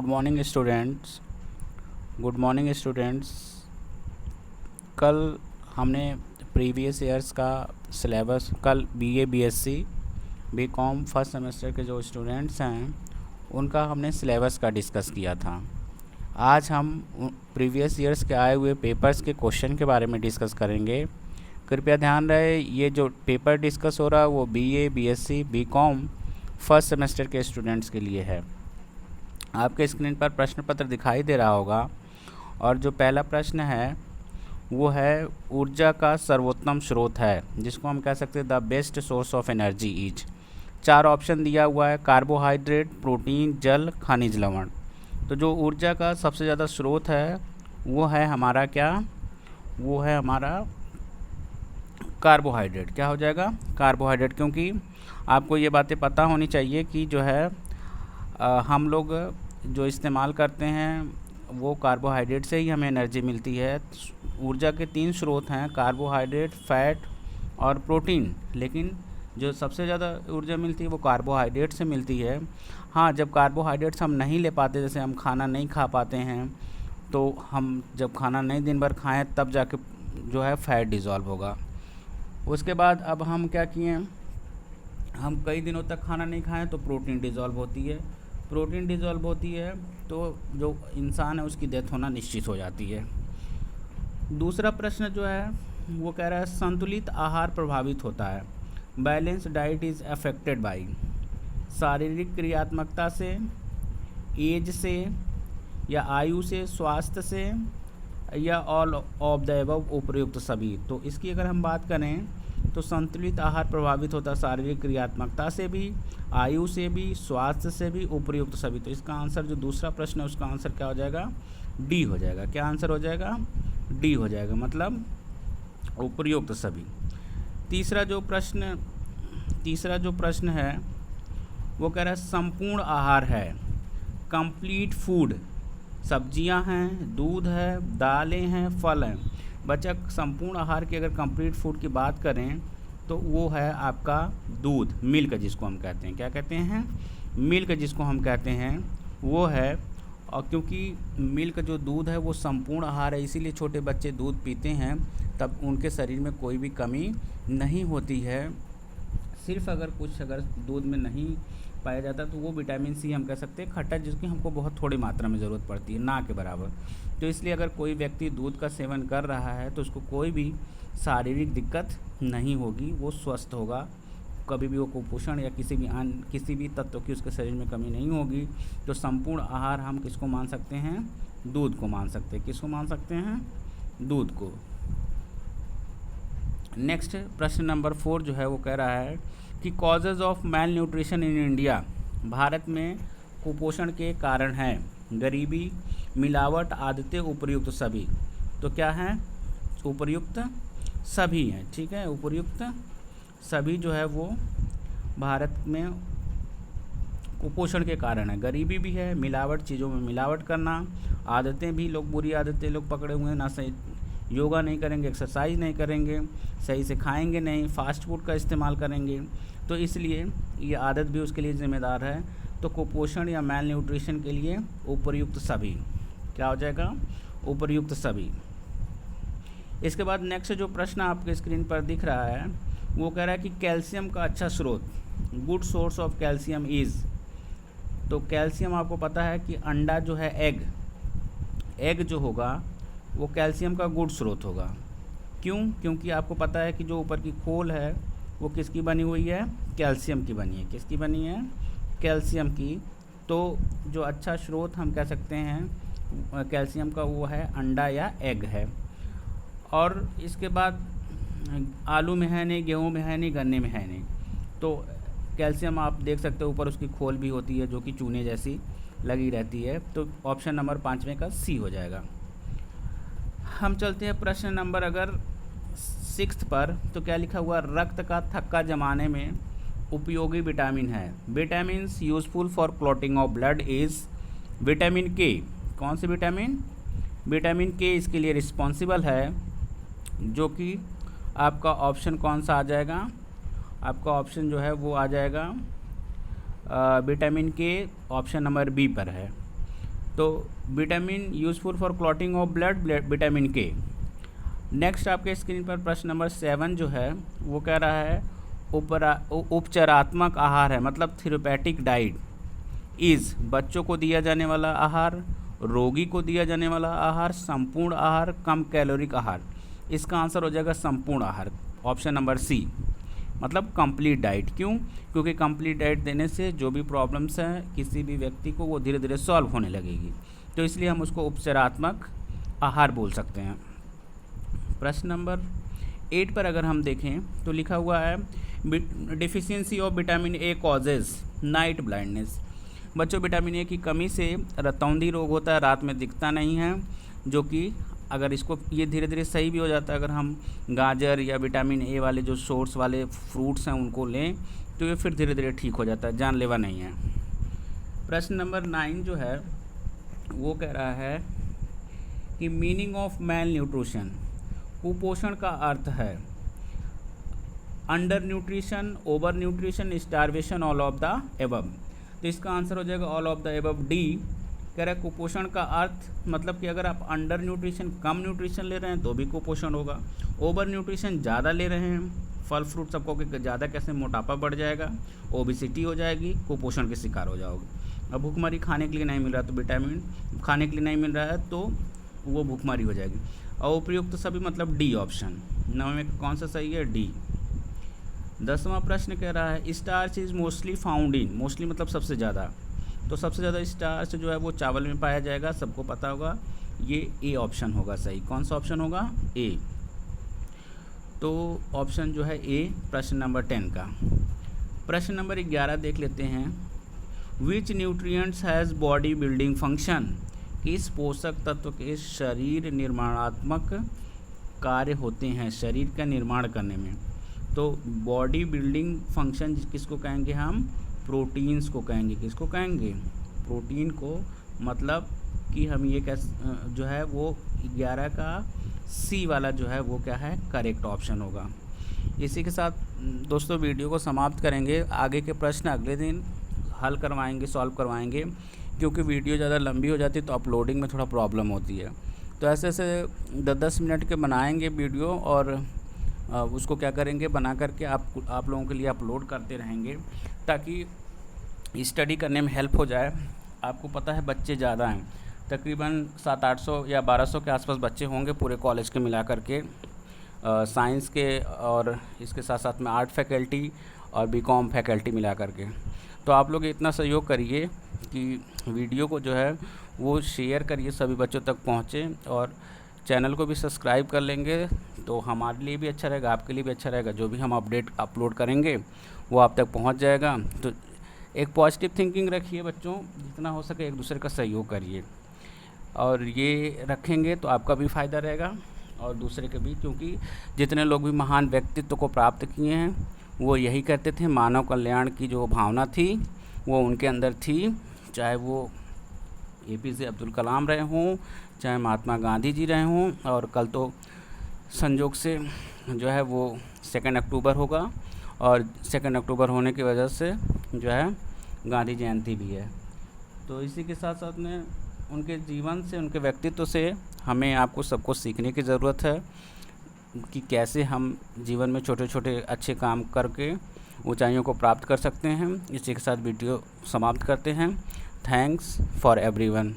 Good morning students. कल हमने previous years का सिलेबस, कल BA BSc BCom first semester के जो स्टूडेंट्स हैं उनका हमने सिलेबस का डिस्कस किया था। आज हम प्रीवियस ईयर्स के आए हुए पेपर्स के क्वेश्चन के बारे में डिस्कस करेंगे। कृपया ध्यान रहे, ये जो पेपर डिस्कस हो रहा है वो BA BSc BCom first semester के स्टूडेंट्स के लिए है। आपके स्क्रीन पर प्रश्न पत्र दिखाई दे रहा होगा और जो पहला प्रश्न है वो है ऊर्जा का सर्वोत्तम स्रोत है, जिसको हम कह सकते हैं the best source of energy is. 4 option दिया हुआ है, कार्बोहाइड्रेट, प्रोटीन, जल, खनिज लवण। तो जो ऊर्जा का सबसे ज़्यादा स्रोत है वो है हमारा क्या, वो है हमारा कार्बोहाइड्रेट। क्या हो जाएगा? कार्बोहाइड्रेट। क्योंकि आपको ये बातें पता होनी चाहिए कि जो है हम लोग जो इस्तेमाल करते हैं वो कार्बोहाइड्रेट से ही हमें एनर्जी मिलती है। ऊर्जा के 3 स्रोत हैं, कार्बोहाइड्रेट, फैट और प्रोटीन, लेकिन जो सबसे ज़्यादा ऊर्जा मिलती है वो कार्बोहाइड्रेट से मिलती है। हाँ, जब कार्बोहाइड्रेट्स हम नहीं ले पाते, जैसे हम खाना नहीं खा पाते हैं, तो हम जब खाना नहीं दिन भर खाएं तब जाके जो है फैट डिज़ोल्व होगा। उसके बाद अब हम क्या किए, हम कई दिनों तक खाना नहीं खाएं तो प्रोटीन डिज़ोल्व होती है। प्रोटीन डिज़ोल्व होती है तो जो इंसान है उसकी डेथ होना निश्चित हो जाती है। दूसरा प्रश्न जो है वो कह रहा है संतुलित आहार प्रभावित होता है, balance diet is affected by. शारीरिक क्रियात्मकता से, एज से, या आयु से, स्वास्थ्य से, या ऑल ऑफ द अबव, उपयुक्त सभी। तो इसकी अगर हम बात करें तो संतुलित आहार प्रभावित होता है शारीरिक क्रियात्मकता से भी, आयु से भी, स्वास्थ्य से भी, उपयुक्त सभी। तो इसका आंसर जो दूसरा प्रश्न है उसका आंसर क्या हो जाएगा? डी हो जाएगा। क्या आंसर हो जाएगा? डी हो जाएगा, मतलब उपयुक्त सभी। तीसरा जो प्रश्न है वो कह रहा है संपूर्ण आहार है, कंप्लीट फूड। सब्जियां हैं, दूध है, दालें हैं, फल हैं। बच्चा, संपूर्ण आहार की अगर कंप्लीट फूड की बात करें तो वो है आपका दूध, मिल्क जिसको हम कहते हैं। क्या कहते हैं? मिल्क जिसको हम कहते हैं वो है। और क्योंकि मिल्क जो दूध है वो संपूर्ण आहार है, इसीलिए छोटे बच्चे दूध पीते हैं तब उनके शरीर में कोई भी कमी नहीं होती है। सिर्फ अगर दूध में नहीं पाया जाता तो वो विटामिन सी हम कह सकते हैं खट्टा, जिसकी हमको बहुत थोड़ी मात्रा में ज़रूरत पड़ती है, ना के बराबर। तो इसलिए अगर कोई व्यक्ति दूध का सेवन कर रहा है तो उसको कोई भी शारीरिक दिक्कत नहीं होगी, वो स्वस्थ होगा, कभी भी वो कुपोषण या किसी भी तत्व की उसके शरीर में कमी नहीं होगी। तो संपूर्ण आहार हम किसको मान सकते हैं? दूध को मान सकते हैं। किसको मान सकते हैं? दूध को। नेक्स्ट प्रश्न नंबर 4 जो है वो कह रहा है कि causes of male nutrition in India, Bharat में कुपोषण के कारण हैं गरीबी, मिलावट, आदतें, उपयुक्त सभी। तो क्या है? उपयुक्त सभी हैं। ठीक है, उपयुक्त सभी जो है वो भारत में कुपोषण के कारण है। गरीबी भी है, मिलावट, चीज़ों में मिलावट करना, आदतें भी, लोग बुरी आदतें लोग पकड़े हुए हैं, ना सही योगा नहीं करेंगे, एक्सरसाइज नहीं करेंगे, सही से खाएंगे नहीं, फास्ट फूड का इस्तेमाल करेंगे, तो इसलिए ये आदत भी उसके लिए जिम्मेदार है। तो कुपोषण या मेल न्यूट्रिशन के लिए उपयुक्त सभी। क्या हो जाएगा? उपयुक्त सभी। इसके बाद नेक्स्ट जो प्रश्न आपके स्क्रीन पर दिख रहा है वो कह रहा है कि कैल्शियम का अच्छा स्रोत, good source of calcium is. तो कैल्शियम आपको पता है कि अंडा जो है, एग जो होगा वो कैल्शियम का गुड स्रोत होगा। क्यों? क्योंकि आपको पता है कि जो ऊपर की खोल है वो किसकी बनी हुई है? कैल्शियम की बनी है। किसकी बनी है? कैल्शियम की। तो जो अच्छा स्रोत हम कह सकते हैं कैल्शियम का वो है अंडा या एग है। और इसके बाद आलू में है नहीं, गेहूँ में है नहीं, गन्ने में है नहीं। तो कैल्शियम आप देख सकते हो ऊपर उसकी खोल भी होती है जो कि चूने जैसी लगी रहती है। तो ऑप्शन नंबर 5 का सी हो जाएगा। हम चलते हैं प्रश्न नंबर अगर 6 पर। तो क्या लिखा हुआ? रक्त का थक्का जमाने में उपयोगी विटामिन है। Vitamins useful for clotting of blood is vitamin के। कौन से विटामिन? विटामिन के इसके लिए रिस्पॉन्सिबल है, जो कि आपका ऑप्शन कौन सा आ जाएगा? आपका ऑप्शन जो है वो आ जाएगा विटामिन के, ऑप्शन नंबर बी पर है। तो vitamin useful for clotting of blood, vitamin के। नेक्स्ट आपके स्क्रीन पर प्रश्न नंबर 7 जो है वो कह रहा है उपचारात्मक आहार है, मतलब थेरेपेटिक डाइट इज़ बच्चों को दिया जाने वाला आहार, रोगी को दिया जाने वाला आहार, संपूर्ण आहार, कम कैलोरिक आहार। इसका आंसर हो जाएगा संपूर्ण आहार, ऑप्शन नंबर सी, मतलब कंप्लीट डाइट। क्यों? क्योंकि कंप्लीट डाइट देने से जो भी प्रॉब्लम्स हैं किसी भी व्यक्ति को वो धीरे धीरे सॉल्व होने लगेगी, तो इसलिए हम उसको उपचारात्मक आहार बोल सकते हैं। प्रश्न नंबर 8 पर अगर हम देखें तो लिखा हुआ है deficiency of vitamin A causes night blindness. बच्चों, विटामिन ए की कमी से रतौंधी रोग होता है, रात में दिखता नहीं है, जो कि अगर इसको ये धीरे धीरे सही भी हो जाता है अगर हम गाजर या विटामिन ए वाले जो सोर्स वाले फ्रूट्स हैं उनको लें, तो ये फिर धीरे धीरे ठीक हो जाता है, जानलेवा नहीं है। प्रश्न नंबर 9 जो है वो कह रहा है कि मीनिंग ऑफ मैल न्यूट्रिशन, कुपोषण का अर्थ है under nutrition, over nutrition, starvation, all of the above. तो इसका आंसर हो जाएगा all of the above, D. कह रहा है कुपोषण का अर्थ मतलब कि अगर आप अंडर न्यूट्रिशन, कम न्यूट्रिशन ले रहे हैं तो भी कुपोषण होगा, ओवर न्यूट्रिशन ज़्यादा ले रहे हैं, फल फ्रूट सबको कि ज़्यादा कैसे मोटापा बढ़ जाएगा, ओबेसिटी हो जाएगी, कुपोषण के शिकार हो जाओगे। अब भूखमरी खाने के लिए नहीं मिल रहा तो विटामिन खाने के लिए नहीं मिल रहा है तो वो भूखमरी हो जाएगी। और उपयुक्त सभी मतलब डी ऑप्शन। 9 में कौन सा सही है? डी। 10वां प्रश्न कह रहा है starch is mostly found in, mostly मतलब सबसे ज़्यादा, तो सबसे ज़्यादा स्टार्च जो है वो चावल में पाया जाएगा, सबको पता होगा, ये ए ऑप्शन होगा सही। कौन सा ऑप्शन होगा? ए। तो ऑप्शन जो है ए प्रश्न नंबर 10 का। प्रश्न नंबर 11 देख लेते हैं। विच nutrients has body building function, किस पोषक तत्व के शरीर निर्माणात्मक कार्य होते हैं शरीर का निर्माण करने में। तो बॉडी बिल्डिंग फंक्शन किसको कहेंगे हम? प्रोटीन्स को कहेंगे। किसको कहेंगे? प्रोटीन को। मतलब कि हम ये जो है वो 11 का सी वाला जो है वो क्या है? करेक्ट ऑप्शन होगा। इसी के साथ दोस्तों वीडियो को समाप्त करेंगे। आगे के प्रश्न अगले दिन हल करवाएंगे, सॉल्व करवाएंगे, क्योंकि वीडियो ज़्यादा लंबी हो जाती है तो अपलोडिंग में थोड़ा प्रॉब्लम होती है। तो ऐसे ऐसे 10-10 मिनट के बनाएंगे वीडियो और उसको क्या करेंगे, बना करके आप लोगों के लिए अपलोड करते रहेंगे ताकि स्टडी करने में हेल्प हो जाए। आपको पता है बच्चे ज़्यादा हैं, तकरीबन 700-800 या 1200 के आसपास बच्चे होंगे पूरे कॉलेज के मिला करके, साइंस के और इसके साथ साथ में आर्ट फैकल्टी और बीकॉम फैकल्टी मिला करके। तो आप लोग इतना सहयोग करिए कि वीडियो को जो है वो शेयर करिए, सभी बच्चों तक पहुँचे, और चैनल को भी सब्सक्राइब कर लेंगे तो हमारे लिए भी अच्छा रहेगा, आपके लिए भी अच्छा रहेगा। जो भी हम अपडेट अपलोड करेंगे वो आप तक पहुंच जाएगा। तो एक पॉजिटिव थिंकिंग रखिए बच्चों, जितना हो सके एक दूसरे का सहयोग करिए, और ये रखेंगे तो आपका भी फ़ायदा रहेगा और दूसरे के भी, क्योंकि जितने लोग भी महान व्यक्तित्व को प्राप्त किए हैं वो यही करते थे। मानव कल्याण की जो भावना थी वो उनके अंदर थी, चाहे वो APJ अब्दुल कलाम रहे हों, चाहे महात्मा गांधी जी रहे हों, और कल तो संयोग से जो है वो 2 अक्टूबर होगा, और 2 अक्टूबर होने की वजह से जो है गांधी जयंती भी है। तो इसी के साथ साथ में उनके जीवन से, उनके व्यक्तित्व से हमें आपको सबको सीखने की ज़रूरत है कि कैसे हम जीवन में छोटे छोटे अच्छे काम करके ऊंचाइयों को प्राप्त कर सकते हैं। इसी के साथ वीडियो समाप्त करते हैं। Thanks for everyone.